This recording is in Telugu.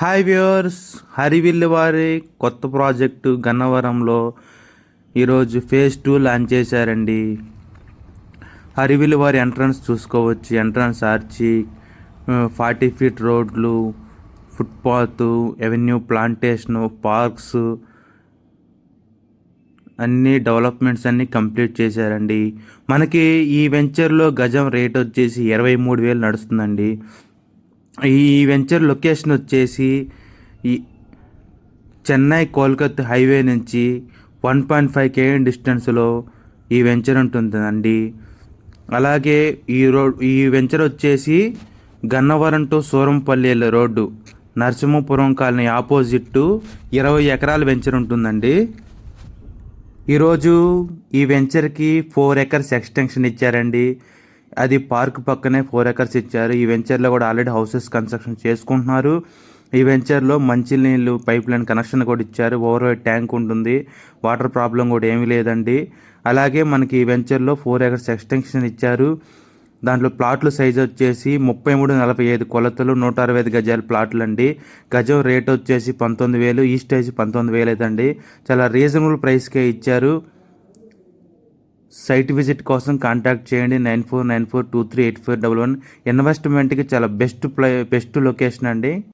హాయ్ వ్యూవర్స్, హరివిల్లు వారి కొత్త ప్రాజెక్టు గన్నవరంలో ఈరోజు ఫేజ్ 2 లాంచ్ చేశారండి. హరివిల్లు వారి ఎంట్రన్స్ చూసుకోవచ్చు. ఎంట్రన్స్ ఆర్చి, 40 ఫీట్ రోడ్లు, ఫుట్పాత్, ఎవెన్యూ ప్లాంటేషను, పార్క్స్ అన్ని డెవలప్మెంట్స్ అన్నీ కంప్లీట్ చేశారండి. మనకి ఈ వెంచర్లో గజం రేట్ వచ్చేసి 23,000 నడుస్తుందండి. ఈ వెంచర్ లొకేషన్ వచ్చేసి ఈ చెన్నై కోల్కతా హైవే నుంచి 1.5 km డిస్టెన్స్లో ఈ వెంచర్ ఉంటుందండి. అలాగే ఈ వెంచర్ వచ్చేసి Gannavaram to Surampalli road, Narasimhapuram colony opposite 20 ఎకరాల వెంచర్ ఉంటుందండి. ఈరోజు ఈ వెంచర్కి 4 acres ఎక్స్టెన్షన్ ఇచ్చారండి. అది పార్క్ పక్కనే 4 acres ఇచ్చారు. ఈ వెంచర్లో కూడా ఆల్రెడీ హౌసెస్ కన్స్ట్రక్షన్ చేసుకుంటున్నారు. ఈ వెంచర్లో మంచినీళ్ళు పైప్ లైన్ కనెక్షన్ కూడా ఇచ్చారు. ఓవర్ హెడ్ ట్యాంక్ ఉంటుంది. వాటర్ ప్రాబ్లం కూడా ఏమీ లేదండి. అలాగే మనకి ఈ వెంచర్లో 4 acres ఎక్స్టెన్షన్ ఇచ్చారు. దాంట్లో ప్లాట్లు సైజ్ వచ్చేసి 33-45 కొలతలు, 165 గజాల ప్లాట్లు అండి. గజం రేట్ వచ్చేసి 19,000, ఈస్ట్ ఏజ్ 19,000 అవుతుందండి. చాలా రీజనబుల్ ప్రైస్కే ఇచ్చారు. సైట్ విజిట్ కోసం కాంటాక్ట్ చేయండి 9494238411. ఇన్వెస్ట్మెంట్కి చాలా బెస్ట్ లొకేషన్ అండి.